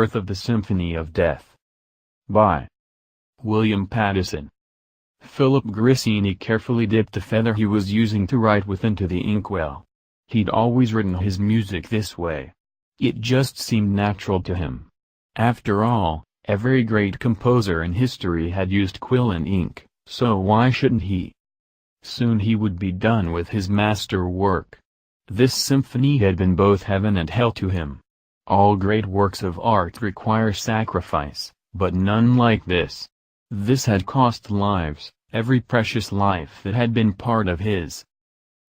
birth of the Symphony of Death. By William Pattison. Philip Grissini carefully dipped the feather he was using to write with into the inkwell. He'd always written his music this way. It just seemed natural to him. After all, every great composer in history had used quill and ink, so why shouldn't he? Soon he would be done with his master work. This symphony had been both heaven and hell to him. All great works of art require sacrifice, but none like this. This had cost lives, every precious life that had been part of his.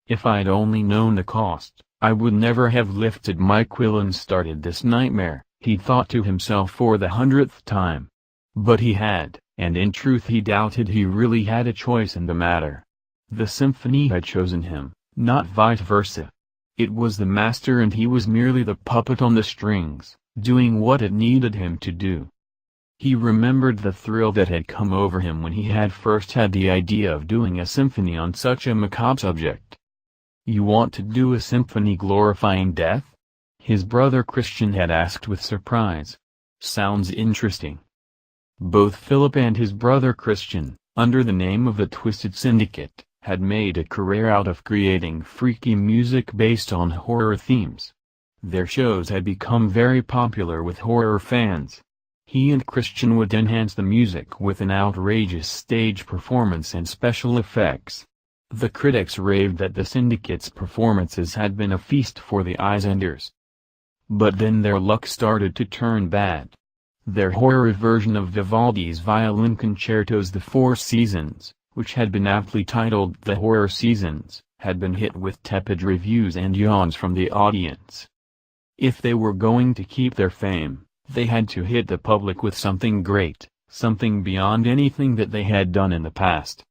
If I'd only known the cost, I would never have lifted my quill and started this nightmare, he thought to himself for the 100th time. But he had, and in truth he doubted he really had a choice in the matter. The symphony had chosen him, not vice versa. It was the master and he was merely the puppet on the strings, doing what it needed him to do. He remembered the thrill that had come over him when he had first had the idea of doing a symphony on such a macabre subject. "You want to do a symphony glorifying death?" his brother Christian had asked with surprise. "Sounds interesting." Both Philip and his brother Christian, under the name of the Twisted Syndicate, had made a career out of creating freaky music based on horror themes. Their shows had become very popular with horror fans. He and Christian would enhance the music with an outrageous stage performance and special effects. The critics raved that the Syndicate's performances had been a feast for the eyes and ears. But then their luck started to turn bad. Their horror version of Vivaldi's violin concertos The Four Seasons, which had been aptly titled The Horror Seasons, had been hit with tepid reviews and yawns from the audience. If they were going to keep their fame, they had to hit the public with something great, something beyond anything that they had done in the past.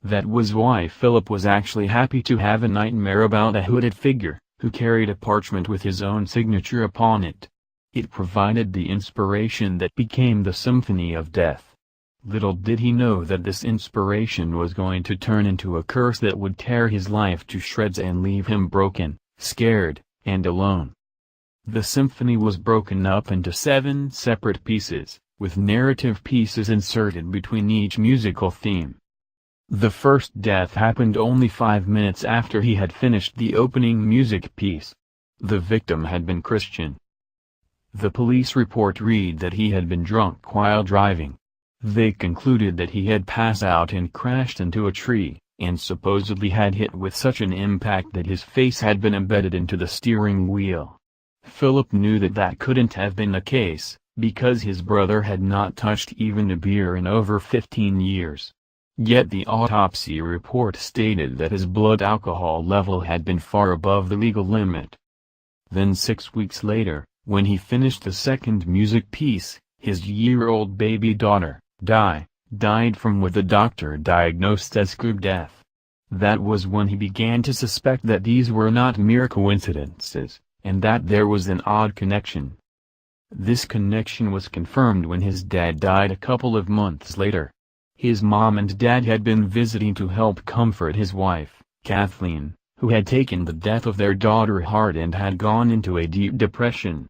That was why Philip was actually happy to have a nightmare about a hooded figure, who carried a parchment with his own signature upon it. It provided the inspiration that became the Symphony of Death. Little did he know that this inspiration was going to turn into a curse that would tear his life to shreds and leave him broken, scared, and alone. The symphony was broken up into 7 separate pieces, with narrative pieces inserted between each musical theme. The first death happened only 5 minutes after he had finished the opening music piece. The victim had been Christian. The police report read that he had been drunk while driving. They concluded that he had passed out and crashed into a tree, and supposedly had hit with such an impact that his face had been embedded into the steering wheel. Philip knew that that couldn't have been the case, because his brother had not touched even a beer in over 15 years. Yet the autopsy report stated that his blood alcohol level had been far above the legal limit. Then 6 weeks later, when he finished the second music piece, his year-old baby daughter, died from what the doctor diagnosed as death. That was when he began to suspect that these were not mere coincidences, and that there was an odd connection. This connection was confirmed when his dad died a couple of months later. His mom and dad had been visiting to help comfort his wife, Kathleen, who had taken the death of their daughter hard and had gone into a deep depression.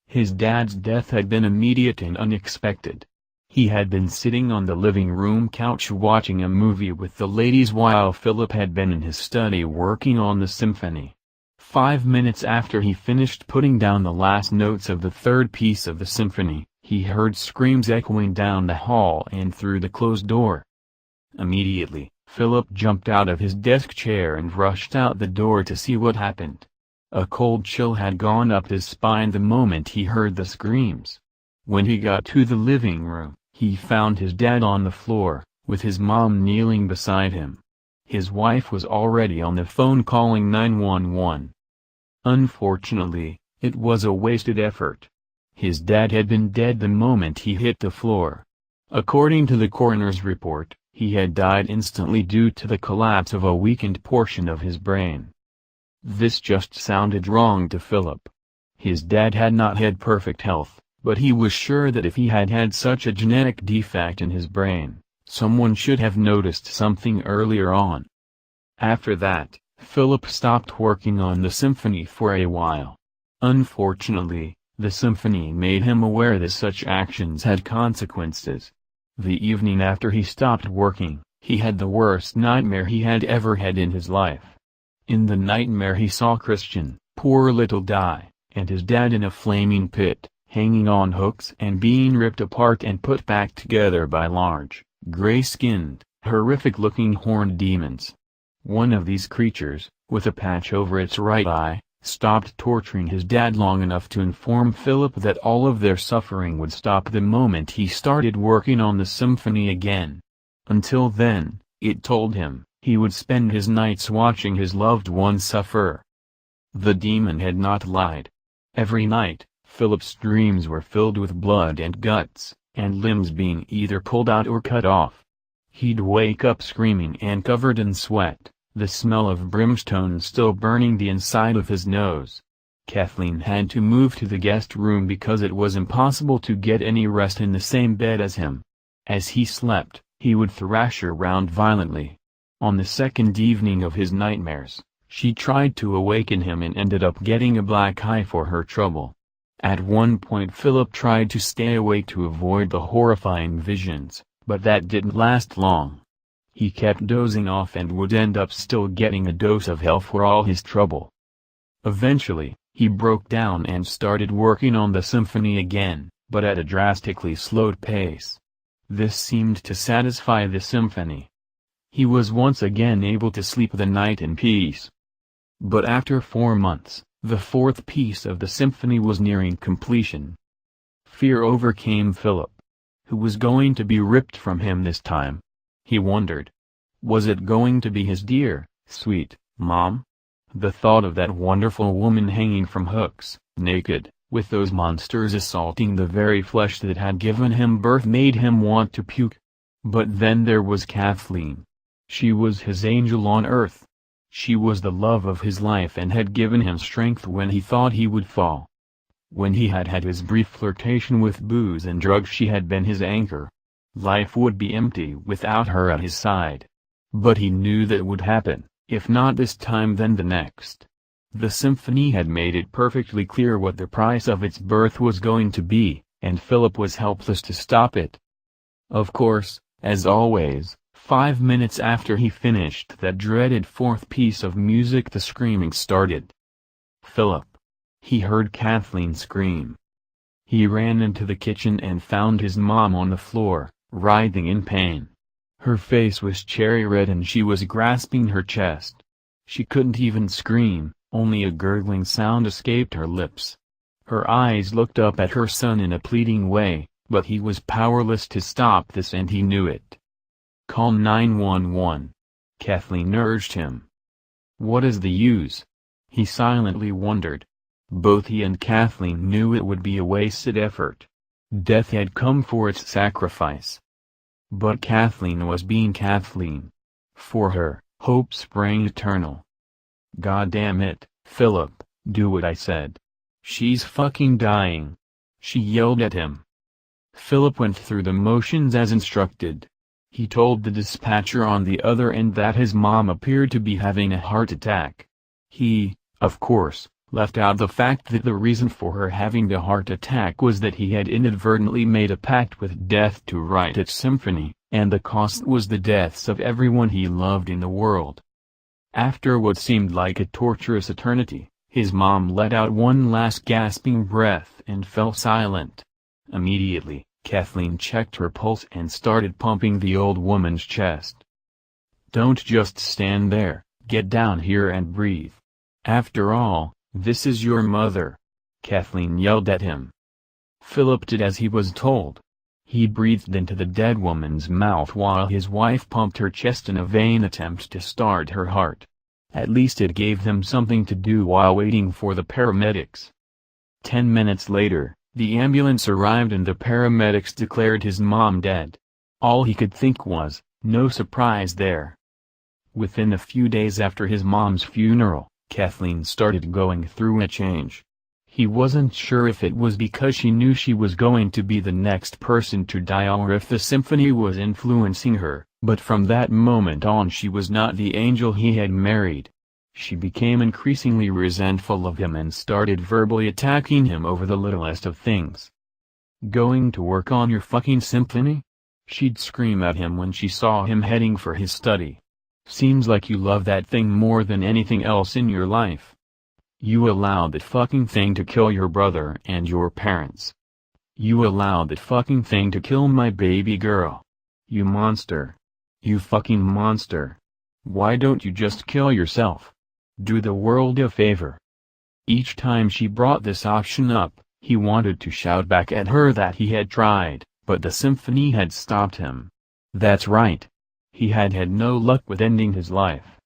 His dad's death had been immediate and unexpected. He had been sitting on the living room couch watching a movie with the ladies while Philip had been in his study working on the symphony. 5 minutes after he finished putting down the last notes of the third piece of the symphony, he heard screams echoing down the hall and through the closed door. Immediately, Philip jumped out of his desk chair and rushed out the door to see what happened. A cold chill had gone up his spine the moment he heard the screams. When he got to the living room, he found his dad on the floor, with his mom kneeling beside him. His wife was already on the phone calling 911. Unfortunately, it was a wasted effort. His dad had been dead the moment he hit the floor. According to the coroner's report, he had died instantly due to the collapse of a weakened portion of his brain. This just sounded wrong to Philip. His dad had not had perfect health, but he was sure that if he had had such a genetic defect in his brain, someone should have noticed something earlier on. After that, Philip stopped working on the symphony for a while. Unfortunately, The symphony made him aware that such actions had consequences. The evening after he stopped working, he had the worst nightmare he had ever had in his life. In the nightmare he saw Christian, poor little Di, and his dad in a flaming pit, hanging on hooks and being ripped apart and put back together by large, gray-skinned, horrific-looking horned demons. One of these creatures, with a patch over its right eye, stopped torturing his dad long enough to inform Philip that all of their suffering would stop the moment he started working on the symphony again. Until then, it told him, he would spend his nights watching his loved ones suffer. The demon had not lied. Every night, Philip's dreams were filled with blood and guts, and limbs being either pulled out or cut off. He'd wake up screaming and covered in sweat, the smell of brimstone still burning the inside of his nose. Kathleen had to move to the guest room because it was impossible to get any rest in the same bed as him. As he slept, he would thrash around violently. On the second evening of his nightmares, she tried to awaken him and ended up getting a black eye for her trouble. At one point Philip tried to stay awake to avoid the horrifying visions, but that didn't last long. He kept dozing off and would end up still getting a dose of hell for all his trouble. Eventually, he broke down and started working on the symphony again, but at a drastically slowed pace. This seemed to satisfy the symphony. He was once again able to sleep the night in peace. But after 4 months, the fourth piece of the symphony was nearing completion. Fear overcame Philip. Who was going to be ripped from him this time? He wondered. Was it going to be his dear, sweet, mom? The thought of that wonderful woman hanging from hooks, naked, with those monsters assaulting the very flesh that had given him birth made him want to puke. But then there was Kathleen. She was his angel on earth. She was the love of his life and had given him strength when he thought he would fall. When he had had his brief flirtation with booze and drugs, she had been his anchor. Life would be empty without her at his side. But he knew that would happen, if not this time then the next. The symphony had made it perfectly clear what the price of its birth was going to be, and Philip was helpless to stop it. Of course, as always, 5 minutes after he finished that dreaded fourth piece of music, the screaming started. Philip. He heard Kathleen scream. He ran into the kitchen and found his mom on the floor, writhing in pain. Her face was cherry red and she was grasping her chest. She couldn't even scream, only a gurgling sound escaped her lips. Her eyes looked up at her son in a pleading way, but he was powerless to stop this and he knew it. Call 911. Kathleen urged him. What is the use? He silently wondered. Both he and Kathleen knew it would be a wasted effort. Death had come for its sacrifice. But Kathleen was being Kathleen. For her, hope sprang eternal. God damn it, Philip, do what I said. She's fucking dying. She yelled at him. Philip went through the motions as instructed. He told the dispatcher on the other end that his mom appeared to be having a heart attack. He, of course, left out the fact that the reason for her having the heart attack was that he had inadvertently made a pact with death to write its symphony, and the cost was the deaths of everyone he loved in the world. After what seemed like a torturous eternity, his mom let out one last gasping breath and fell silent. Immediately, Kathleen checked her pulse and started pumping the old woman's chest. Don't just stand there, get down here and breathe. After all, this is your mother. Kathleen yelled at him. Philip did as he was told. He breathed into the dead woman's mouth while his wife pumped her chest in a vain attempt to start her heart. At least it gave them something to do while waiting for the paramedics. 10 minutes later, the ambulance arrived and the paramedics declared his mom dead. All he could think was, no surprise there. Within a few days after his mom's funeral, Kathleen started going through a change. He wasn't sure if it was because she knew she was going to be the next person to die or if the symphony was influencing her, but from that moment on she was not the angel he had married. She became increasingly resentful of him and started verbally attacking him over the littlest of things. "Going to work on your fucking symphony?" she'd scream at him when she saw him heading for his study. "Seems like you love that thing more than anything else in your life. You allowed that fucking thing to kill your brother and your parents. You allowed that fucking thing to kill my baby girl. You monster. You fucking monster. Why don't you just kill yourself? Do the world a favor." Each time she brought this option up, he wanted to shout back at her that he had tried, but the symphony had stopped him. That's right. He had had no luck with ending his life.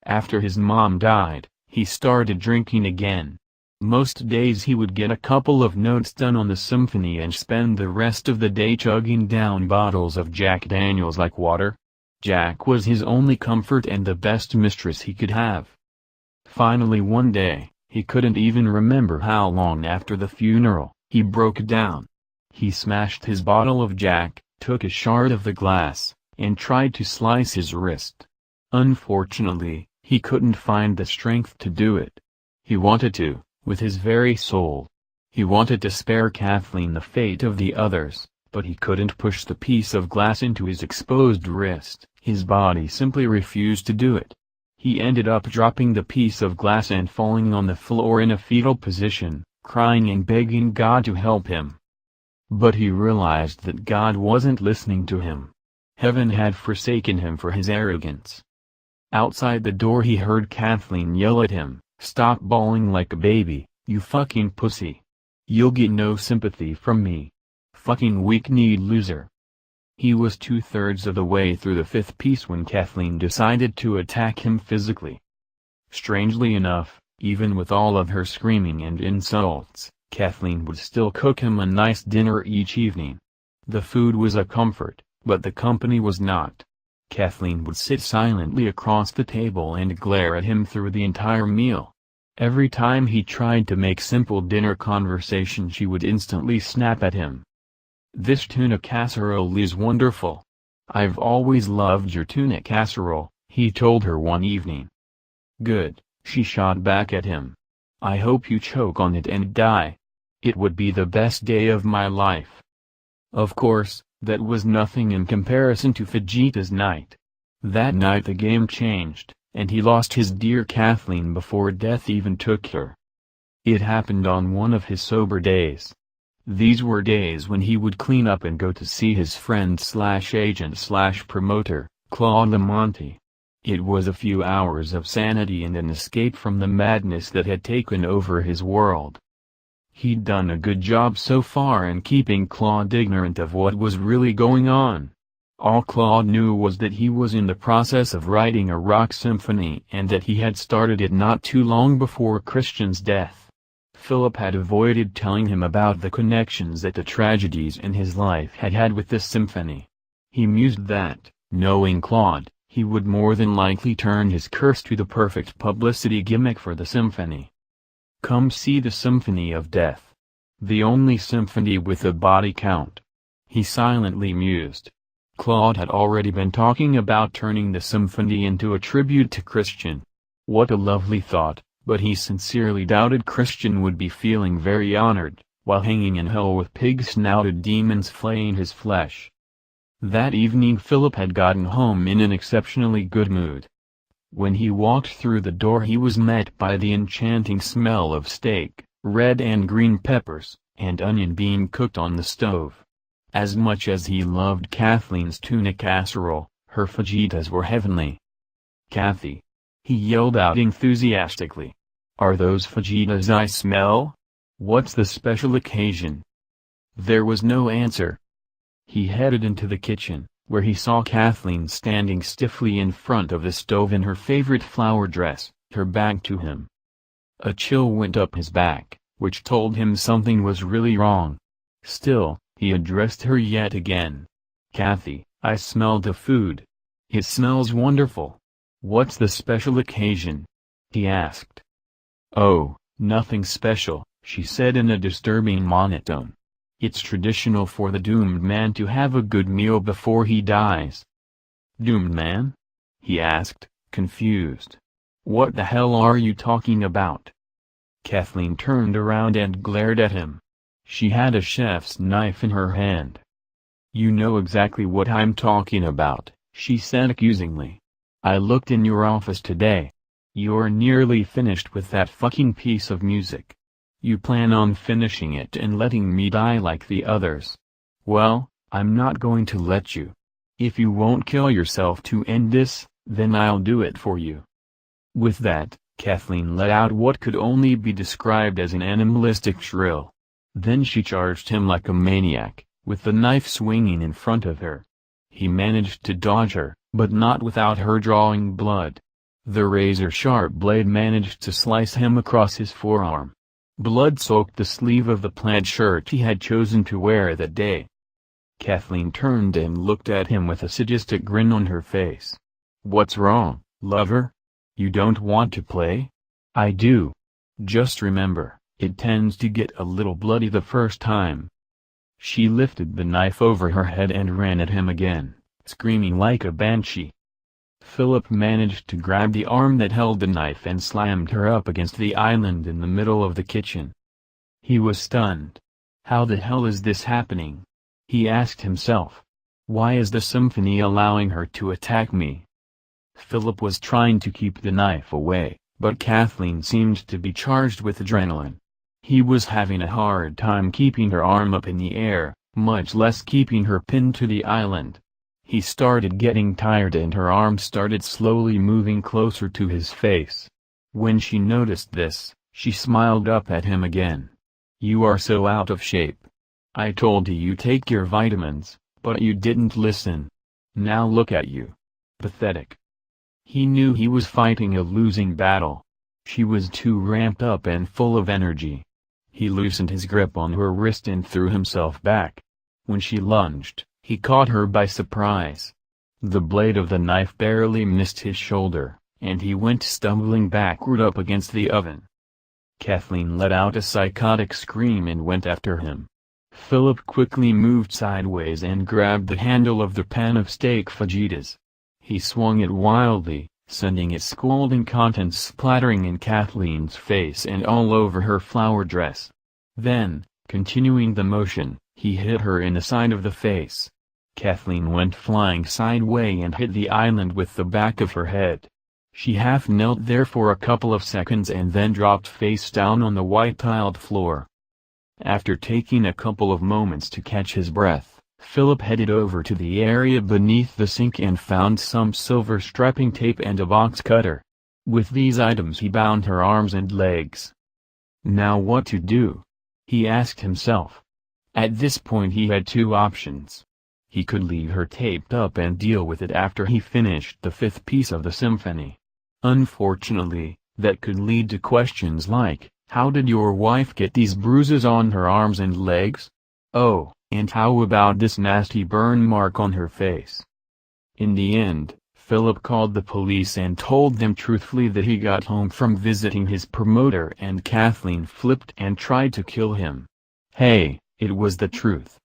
After his mom died, he started drinking again. Most days he would get a couple of notes done on the symphony and spend the rest of the day chugging down bottles of Jack Daniels like water. Jack was his only comfort and the best mistress he could have. Finally one day, he couldn't even remember how long after the funeral, he broke down. He smashed his bottle of Jack, took a shard of the glass, and tried to slice his wrist. Unfortunately, he couldn't find the strength to do it. He wanted to, with his very soul. He wanted to spare Kathleen the fate of the others, but he couldn't push the piece of glass into his exposed wrist. His body simply refused to do it. He ended up dropping the piece of glass and falling on the floor in a fetal position, crying and begging God to help him. But he realized that God wasn't listening to him. Heaven had forsaken him for his arrogance. Outside the door he heard Kathleen yell at him, "Stop bawling like a baby, you fucking pussy. You'll get no sympathy from me. Fucking weak-kneed loser." He was 2/3 of the way through the fifth piece when Kathleen decided to attack him physically. Strangely enough, even with all of her screaming and insults, Kathleen would still cook him a nice dinner each evening. The food was a comfort, but the company was not. Kathleen would sit silently across the table and glare at him through the entire meal. Every time he tried to make simple dinner conversation she would instantly snap at him. "This tuna casserole is wonderful. I've always loved your tuna casserole," he told her one evening. "Good," she shot back at him. "I hope you choke on it and die. It would be the best day of my life." Of course, that was nothing in comparison to Vegeta's night. That night the game changed, and he lost his dear Kathleen before death even took her. It happened on one of his sober days. These were days when he would clean up and go to see his friend/agent/promoter, Claude Lamonti. It was a few hours of sanity and an escape from the madness that had taken over his world. He'd done a good job so far in keeping Claude ignorant of what was really going on. All Claude knew was that he was in the process of writing a rock symphony and that he had started it not too long before Christian's death. Philip had avoided telling him about the connections that the tragedies in his life had had with this symphony. He mused that, knowing Claude, he would more than likely turn his curse to the perfect publicity gimmick for the symphony. Come see the Symphony of Death. The only symphony with a body count. He silently mused. Claude had already been talking about turning the symphony into a tribute to Christian. What a lovely thought, but he sincerely doubted Christian would be feeling very honored, while hanging in hell with pig-snouted demons flaying his flesh. That evening Philip had gotten home in an exceptionally good mood. When he walked through the door he was met by the enchanting smell of steak, red and green peppers, and onion being cooked on the stove. As much as he loved Kathleen's tuna casserole, her fajitas were heavenly. "Kathy!" he yelled out enthusiastically. "Are those fajitas I smell? What's the special occasion?" There was no answer. He headed into the kitchen, where he saw Kathleen standing stiffly in front of the stove in her favorite flower dress, her back to him. A chill went up his back, which told him something was really wrong. Still, he addressed her yet again. "Kathy, I smell the food. It smells wonderful. What's the special occasion?" he asked. "Oh, nothing special," she said in a disturbing monotone. "It's traditional for the doomed man to have a good meal before he dies." "Doomed man?" he asked, confused. What the hell are you talking about? Kathleen turned around and glared at him. She had a chef's knife in her hand. You know exactly what I'm talking about, she said accusingly. I looked in your office today. You're nearly finished with that fucking piece of music. You plan on finishing it and letting me die like the others. Well, I'm not going to let you. If you won't kill yourself to end this, then I'll do it for you. With that, Kathleen let out what could only be described as an animalistic shrill. Then she charged him like a maniac, with the knife swinging in front of her. He managed to dodge her, but not without her drawing blood. The razor-sharp blade managed to slice him across his forearm. Blood soaked the sleeve of the plaid shirt he had chosen to wear that day. Kathleen turned and looked at him with a sadistic grin on her face. What's wrong, lover? You don't want to play? I do. Just remember, it tends to get a little bloody the first time. She lifted the knife over her head and ran at him again, screaming like a banshee. Philip managed to grab the arm that held the knife and slammed her up against the island in the middle of the kitchen. He was stunned. How the hell is this happening? He asked himself. Why is the symphony allowing her to attack me? Philip was trying to keep the knife away, but Kathleen seemed to be charged with adrenaline. He was having a hard time keeping her arm up in the air, much less keeping her pinned to the island. He started getting tired and her arm started slowly moving closer to his face. When she noticed this, she smiled up at him again. You are so out of shape. I told you take your vitamins, but you didn't listen. Now look at you. Pathetic. He knew he was fighting a losing battle. She was too ramped up and full of energy. He loosened his grip on her wrist and threw himself back. When she lunged, he caught her by surprise. The blade of the knife barely missed his shoulder, and he went stumbling backward up against the oven. Kathleen let out a psychotic scream and went after him. Philip quickly moved sideways and grabbed the handle of the pan of steak fajitas. He swung it wildly, sending its scalding contents splattering in Kathleen's face and all over her flower dress. Then, continuing the motion, he hit her in the side of the face. Kathleen went flying sideways and hit the island with the back of her head. She half knelt there for a couple of seconds and then dropped face down on the white-tiled floor. After taking a couple of moments to catch his breath, Philip headed over to the area beneath the sink and found some silver strapping tape and a box cutter. With these items he bound her arms and legs. Now what to do? He asked himself. At this point he had two options. He could leave her taped up and deal with it after he finished the fifth piece of the symphony. Unfortunately, that could lead to questions like, how did your wife get these bruises on her arms and legs? Oh, and how about this nasty burn mark on her face? In the end, Philip called the police and told them truthfully that he got home from visiting his promoter and Kathleen flipped and tried to kill him. Hey, it was the truth.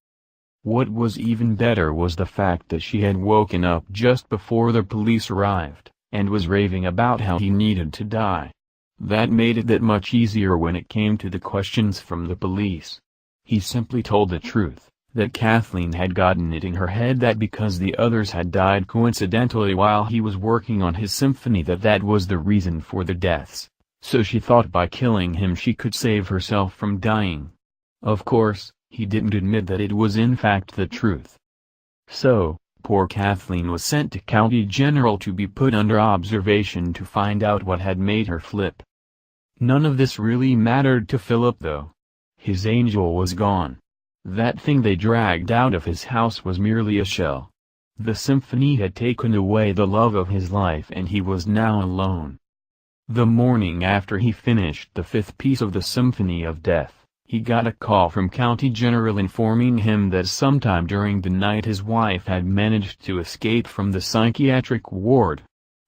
What was even better was the fact that she had woken up just before the police arrived, and was raving about how he needed to die. That made it that much easier when it came to the questions from the police. He simply told the truth, that Kathleen had gotten it in her head that because the others had died coincidentally while he was working on his symphony that was the reason for the deaths, so she thought by killing him she could save herself from dying. Of course, he didn't admit that it was in fact the truth. So, poor Kathleen was sent to County General to be put under observation to find out what had made her flip. None of this really mattered to Philip though. His angel was gone. That thing they dragged out of his house was merely a shell. The symphony had taken away the love of his life and he was now alone. The morning after he finished the fifth piece of the Symphony of Death, he got a call from County General informing him that sometime during the night his wife had managed to escape from the psychiatric ward.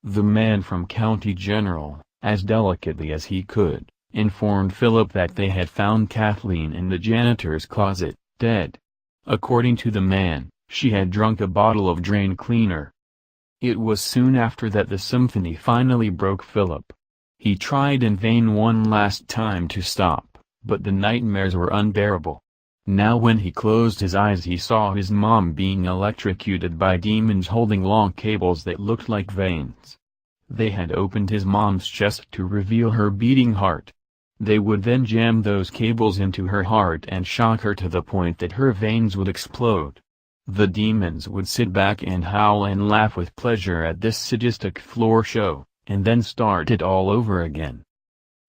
The man from County General, as delicately as he could, informed Philip that they had found Kathleen in the janitor's closet, dead. According to the man, she had drunk a bottle of drain cleaner. It was soon after that the symphony finally broke Philip. He tried in vain one last time to stop, but the nightmares were unbearable. Now when he closed his eyes he saw his mom being electrocuted by demons holding long cables that looked like veins. They had opened his mom's chest to reveal her beating heart. They would then jam those cables into her heart and shock her to the point that her veins would explode. The demons would sit back and howl and laugh with pleasure at this sadistic floor show, and then start it all over again.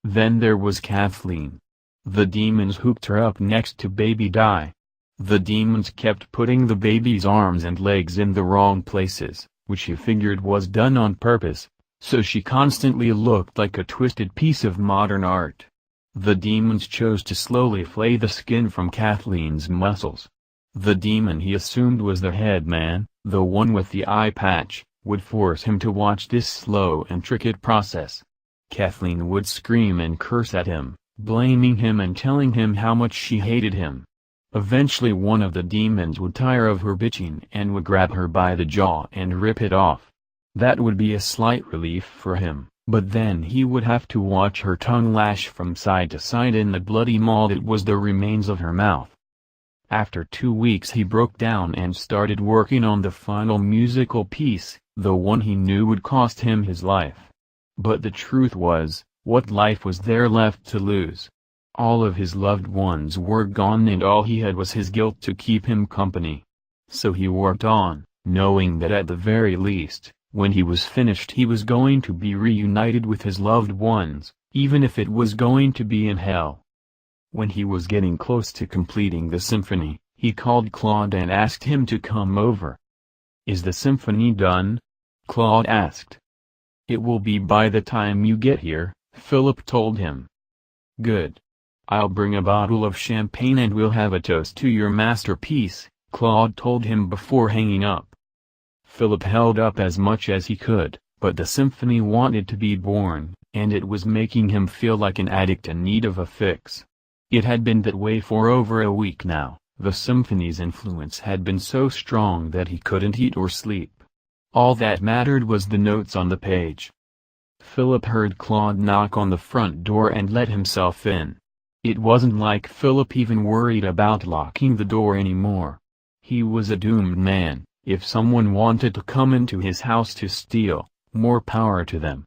Then there was Kathleen. The demons hooked her up next to baby Di. The demons kept putting the baby's arms and legs in the wrong places, which she figured was done on purpose, so she constantly looked like a twisted piece of modern art. The demons chose to slowly flay the skin from Kathleen's muscles. The demon he assumed was the head man, the one with the eye patch, would force him to watch this slow and intricate process. Kathleen would scream and curse at him, blaming him and telling him how much she hated him. Eventually one of the demons would tire of her bitching and would grab her by the jaw and rip it off. That would be a slight relief for him, but then he would have to watch her tongue lash from side to side in the bloody maw that was the remains of her mouth. After 2 weeks he broke down and started working on the final musical piece, the one he knew would cost him his life. But the truth was, what life was there left to lose? All of his loved ones were gone and all he had was his guilt to keep him company. So he worked on, knowing that at the very least, when he was finished he was going to be reunited with his loved ones, even if it was going to be in hell. When he was getting close to completing the symphony, he called Claude and asked him to come over. "Is the symphony done?" Claude asked. "It will be by the time you get here," Philip told him. "Good. I'll bring a bottle of champagne and we'll have a toast to your masterpiece," Claude told him before hanging up. Philip held up as much as he could, but the symphony wanted to be born, and it was making him feel like an addict in need of a fix. It had been that way for over a week now. The symphony's influence had been so strong that he couldn't eat or sleep. All that mattered was the notes on the page. Philip heard Claude knock on the front door and let himself in. It wasn't like Philip even worried about locking the door anymore. He was a doomed man. If someone wanted to come into his house to steal, more power to them.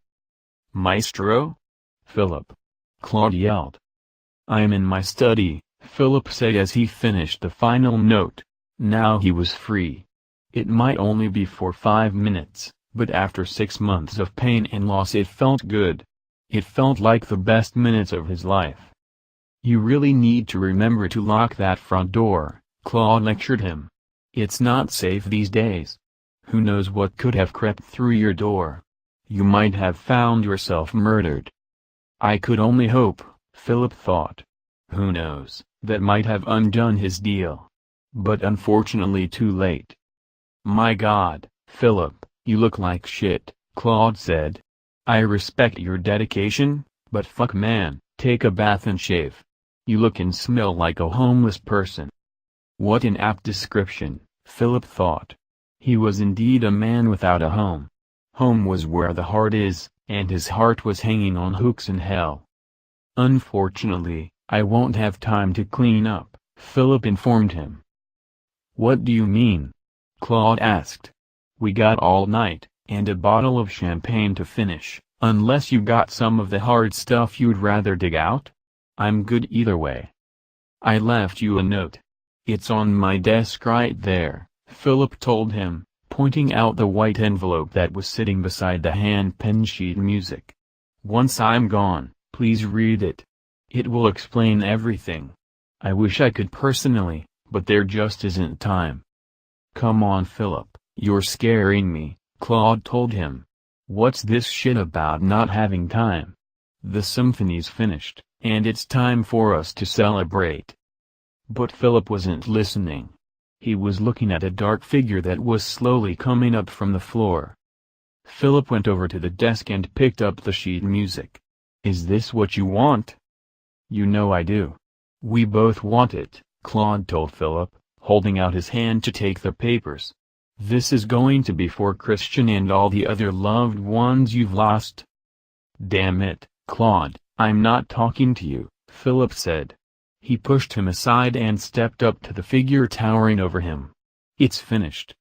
"Maestro?" "Philip!" Claude yelled. "I'm in my study," Philip said as he finished the final note. Now he was free. It might only be for 5 minutes, but after 6 months of pain and loss it felt good. It felt like the best minutes of his life. "You really need to remember to lock that front door," Claude lectured him. "It's not safe these days. Who knows what could have crept through your door? You might have found yourself murdered." I could only hope, Philip thought. Who knows, that might have undone his deal. But unfortunately too late. "My God, Philip, you look like shit," Claude said. "I respect your dedication, but fuck man, take a bath and shave. You look and smell like a homeless person." What an apt description, Philip thought. He was indeed a man without a home. Home was where the heart is, and his heart was hanging on hooks in hell. "Unfortunately, I won't have time to clean up," Philip informed him. "What do you mean?" Claude asked. "We got all night, and a bottle of champagne to finish, unless you got some of the hard stuff you'd rather dig out? I'm good either way. I left you a note. It's on my desk right there," Philip told him, pointing out the white envelope that was sitting beside the hand-penned sheet music. "Once I'm gone, please read it. It will explain everything. I wish I could personally, but there just isn't time." "Come on Philip, you're scaring me," Claude told him. "What's this shit about not having time? The symphony's finished, and it's time for us to celebrate." But Philip wasn't listening. He was looking at a dark figure that was slowly coming up from the floor. Philip went over to the desk and picked up the sheet music. "Is this what you want?" "You know I do. We both want it," Claude told Philip, holding out his hand to take the papers. "This is going to be for Christian and all the other loved ones you've lost." "Damn it," "Claude, I'm not talking to you," Philip said. He pushed him aside and stepped up to the figure towering over him. "It's finished.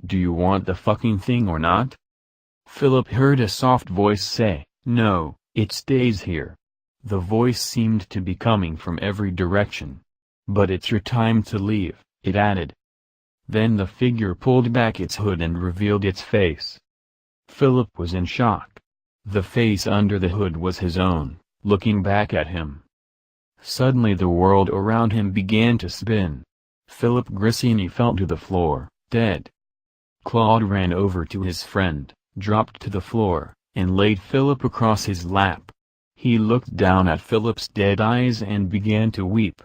Do you want the fucking thing or not?" Philip heard a soft voice say, "No, it stays here." The voice seemed to be coming from every direction. "But it's your time to leave," it added. Then the figure pulled back its hood and revealed its face. Philip was in shock. The face under the hood was his own, looking back at him. Suddenly the world around him began to spin. Philip Grissini fell to the floor, dead. Claude ran over to his friend, dropped to the floor, and laid Philip across his lap. He looked down at Philip's dead eyes and began to weep.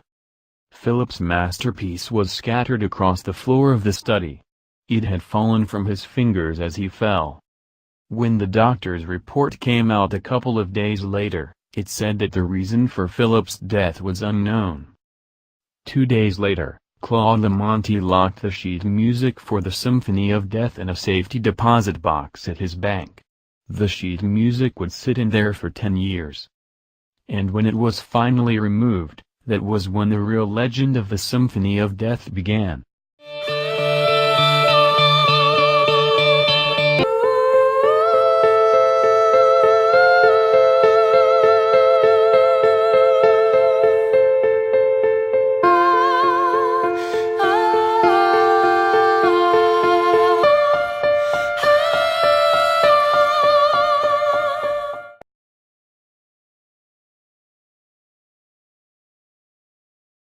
Philip's masterpiece was scattered across the floor of the study. It had fallen from his fingers as he fell. When the doctor's report came out a couple of days later, it said that the reason for Philip's death was unknown. 2 days later, Claude Lamonti locked the sheet music for the Symphony of Death in a safety deposit box at his bank. The sheet music would sit in there for 10 years. And when it was finally removed, that was when the real legend of the Symphony of Death began.